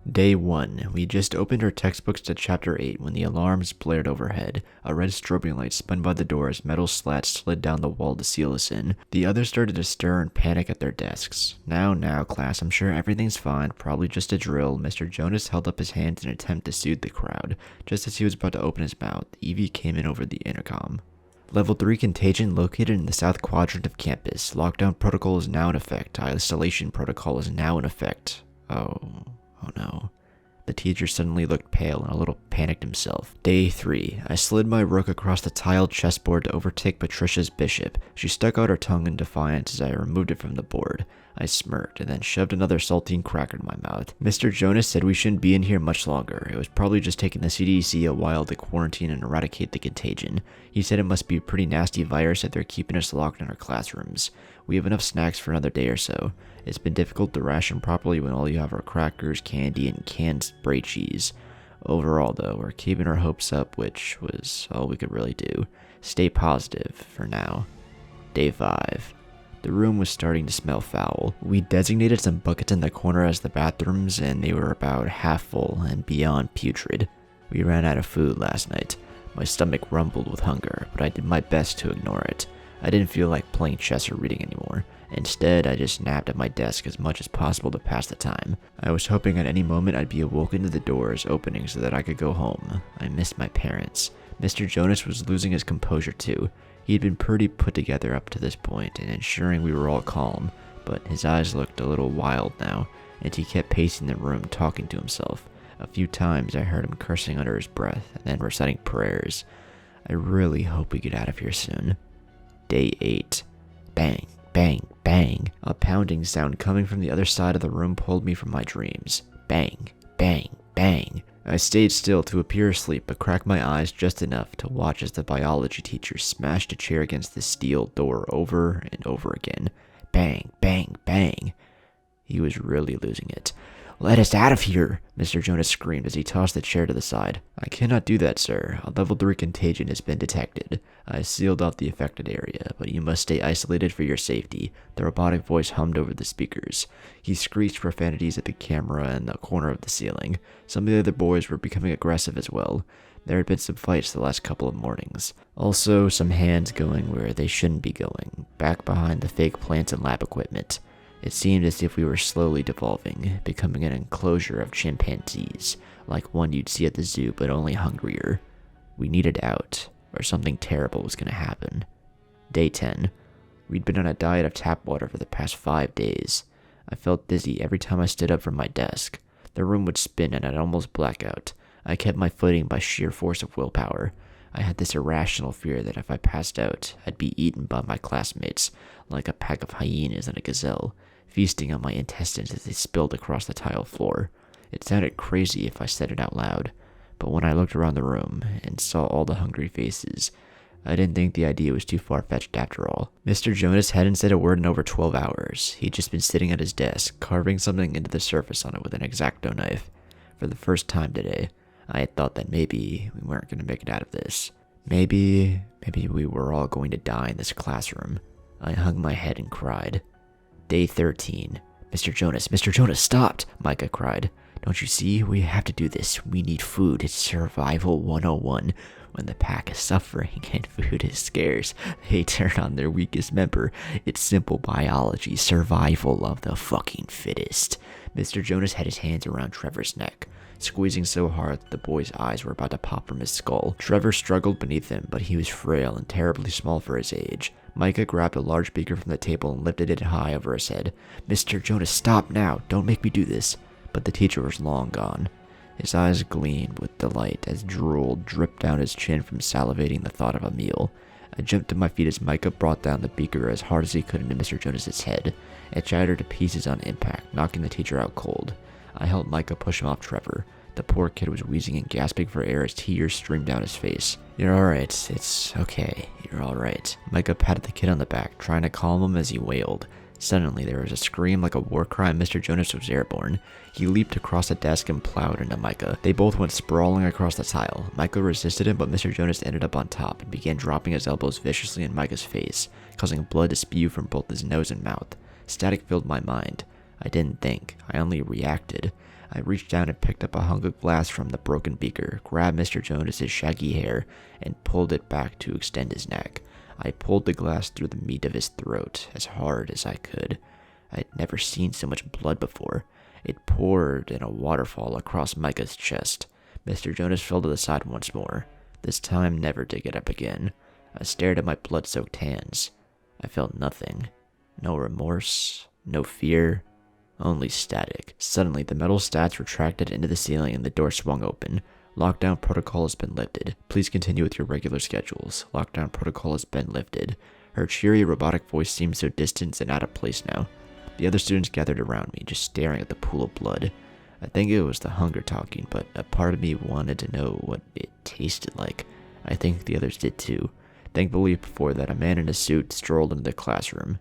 Day 1. We just opened our textbooks to Chapter 8 when the alarms blared overhead. A red strobing light spun by the door as metal slats slid down the wall to seal us in. The others started to stir and panic at their desks. Now, class, I'm sure everything's fine, probably just a drill. Mr. Jonas held up his hand in an attempt to soothe the crowd. Just as he was about to open his mouth, Evie came in over the intercom. Level 3 contagion located in the south quadrant of campus. Lockdown protocol is now in effect. Isolation protocol is now in effect. Oh no. The teacher suddenly looked pale and a little panicked himself. Day 3. I slid my rook across the tiled chessboard to overtake Patricia's bishop. She stuck out her tongue in defiance as I removed it from the board. I smirked and then shoved another saltine cracker in my mouth. Mr. Jonas said we shouldn't be in here much longer. It was probably just taking the CDC a while to quarantine and eradicate the contagion. He said it must be a pretty nasty virus that they're keeping us locked in our classrooms. We have enough snacks for another day or so. It's been difficult to ration properly when all you have are crackers, candy, and canned spray cheese. Overall, though, we're keeping our hopes up, which was all we could really do. Stay positive, for now. Day 5. The room was starting to smell foul. We designated some buckets in the corner as the bathrooms, and they were about half full and beyond putrid. We ran out of food last night. My stomach rumbled with hunger, but I did my best to ignore it. I didn't feel like playing chess or reading anymore. Instead, I just napped at my desk as much as possible to pass the time. I was hoping at any moment I'd be awoken to the doors opening so that I could go home. I missed my parents. Mr. Jonas was losing his composure too. He had been pretty put together up to this point and ensuring we were all calm, but his eyes looked a little wild now, and he kept pacing the room talking to himself. A few times I heard him cursing under his breath and then reciting prayers. I really hope we get out of here soon. Day 8. Bang, bang, bang. A pounding sound coming from the other side of the room pulled me from my dreams. Bang, bang, bang. I stayed still to appear asleep, but cracked my eyes just enough to watch as the biology teacher smashed a chair against the steel door over and over again. Bang, bang, bang. He was really losing it. "Let us out of here," Mr. Jonas screamed as he tossed the chair to the side. "I cannot do that, sir. A level 3 contagion has been detected. I sealed off the affected area, but you must stay isolated for your safety." The robotic voice hummed over the speakers. He screeched profanities at the camera in the corner of the ceiling. Some of the other boys were becoming aggressive as well. There had been some fights the last couple of mornings. Also, some hands going where they shouldn't be going, back behind the fake plants and lab equipment. It seemed as if we were slowly devolving, becoming an enclosure of chimpanzees, like one you'd see at the zoo but only hungrier. We needed out, or something terrible was going to happen. Day 10. We'd been on a diet of tap water for the past 5 days. I felt dizzy every time I stood up from my desk. The room would spin and I'd almost black out. I kept my footing by sheer force of willpower. I had this irrational fear that if I passed out, I'd be eaten by my classmates, like a pack of hyenas and a gazelle, feasting on my intestines as they spilled across the tile floor. It sounded crazy if I said it out loud, but when I looked around the room and saw all the hungry faces, I didn't think the idea was too far-fetched after all. Mr. Jonas hadn't said a word in over 12 hours. He'd just been sitting at his desk, carving something into the surface on it with an X-Acto knife. For the first time today, I had thought that maybe we weren't going to make it out of this. Maybe we were all going to die in this classroom. I hung my head and cried. Day 13. Mr. Jonas, stop! Micah cried. "Don't you see? We have to do this. We need food. It's survival 101. When the pack is suffering and food is scarce, they turn on their weakest member. It's simple biology. Survival of the fucking fittest." Mr. Jonas had his hands around Trevor's neck, squeezing so hard that the boy's eyes were about to pop from his skull. Trevor struggled beneath him, but he was frail and terribly small for his age. Micah grabbed a large beaker from the table and lifted it high over his head. "Mr. Jonas, stop now! Don't make me do this!" But the teacher was long gone. His eyes gleamed with delight as drool dripped down his chin from salivating the thought of a meal. I jumped to my feet as Micah brought down the beaker as hard as he could into Mr. Jonas's head. It shattered to pieces on impact, knocking the teacher out cold. I helped Micah push him off Trevor. The poor kid was wheezing and gasping for air as tears streamed down his face. "You're alright. It's okay. You're alright." Micah patted the kid on the back, trying to calm him as he wailed. Suddenly, there was a scream like a war cry and Mr. Jonas was airborne. He leaped across the desk and plowed into Micah. They both went sprawling across the tile. Micah resisted him, but Mr. Jonas ended up on top and began dropping his elbows viciously in Micah's face, causing blood to spew from both his nose and mouth. Static filled my mind. I didn't think. I only reacted. I reached down and picked up a hunk of glass from the broken beaker, grabbed Mr. Jonas's shaggy hair, and pulled it back to extend his neck. I pulled the glass through the meat of his throat as hard as I could. I had never seen so much blood before. It poured in a waterfall across Micah's chest. Mr. Jonas fell to the side once more, this time never to get up again. I stared at my blood-soaked hands. I felt nothing. No remorse, no fear, only static. Suddenly, the metal stats retracted into the ceiling and the door swung open. Lockdown protocol has been lifted. Please continue with your regular schedules. Lockdown protocol has been lifted. Her cheery, robotic voice seemed so distant and out of place now. The other students gathered around me, just staring at the pool of blood. I think it was the hunger talking, but a part of me wanted to know what it tasted like. I think the others did too. Thankfully, before that, a man in a suit strolled into the classroom.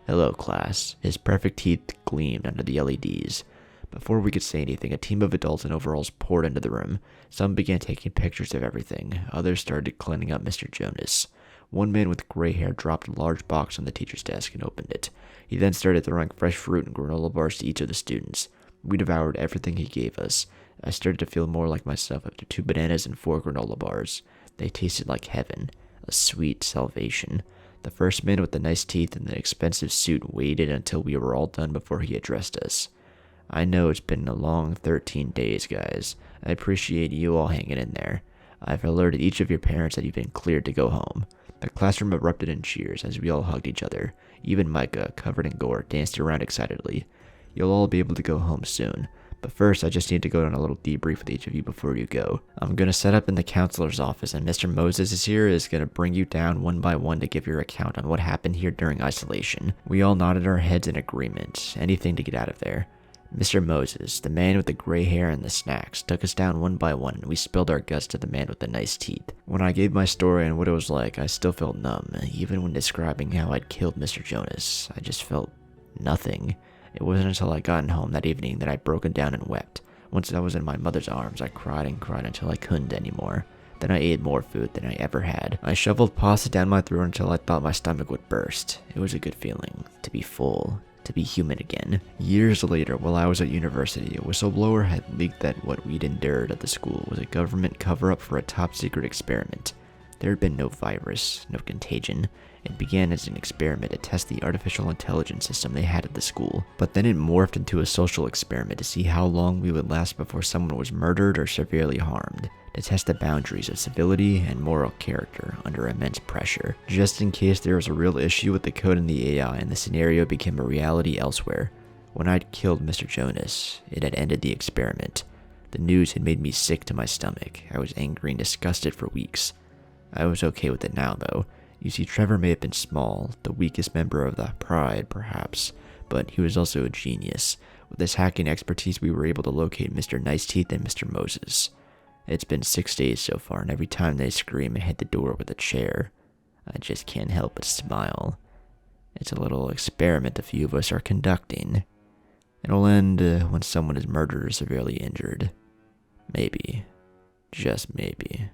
"Hello, class." His perfect teeth gleamed under the LEDs. Before we could say anything, a team of adults in overalls poured into the room. Some began taking pictures of everything. Others started cleaning up Mr. Jonas. One man with gray hair dropped a large box on the teacher's desk and opened it. He then started throwing fresh fruit and granola bars to each of the students. We devoured everything he gave us. I started to feel more like myself after 2 bananas and 4 granola bars. They tasted like heaven, a sweet salvation. The first man with the nice teeth and the expensive suit waited until we were all done before he addressed us. "I know it's been a long 13 days, guys. I appreciate you all hanging in there. I've alerted each of your parents that you've been cleared to go home." The classroom erupted in cheers as we all hugged each other. Even Micah, covered in gore, danced around excitedly. "You'll all be able to go home soon. But first, I just need to go on a little debrief with each of you before you go. I'm going to set up in the counselor's office, and Mr. Moses is going to bring you down one by one to give your account on what happened here during isolation." We all nodded our heads in agreement, anything to get out of there. Mr. Moses, the man with the gray hair and the snacks, took us down one by one, and we spilled our guts to the man with the nice teeth. When I gave my story and what it was like, I still felt numb. Even when describing how I'd killed Mr. Jonas, I just felt nothing. It wasn't until I got home that evening that I'd broken down and wept. Once I was in my mother's arms, I cried and cried until I couldn't anymore. Then I ate more food than I ever had. I shoveled pasta down my throat until I thought my stomach would burst. It was a good feeling, to be full, to be human again. Years later, while I was at university, a whistleblower had leaked that what we'd endured at the school was a government cover-up for a top-secret experiment. There had been no virus, no contagion. It began as an experiment to test the artificial intelligence system they had at the school, but then it morphed into a social experiment to see how long we would last before someone was murdered or severely harmed, to test the boundaries of civility and moral character under immense pressure, just in case there was a real issue with the code in the AI and the scenario became a reality elsewhere. When I'd killed Mr. Jonas, it had ended the experiment. The news had made me sick to my stomach. I was angry and disgusted for weeks. I was okay with it now, though. You see, Trevor may have been small, the weakest member of the Pride, perhaps, but he was also a genius. With his hacking expertise, we were able to locate Mr. Nice Teeth and Mr. Moses. It's been 6 days so far, and every time they scream and hit the door with a chair, I just can't help but smile. It's a little experiment a few of us are conducting. It'll end when someone is murdered or severely injured. Maybe. Just maybe.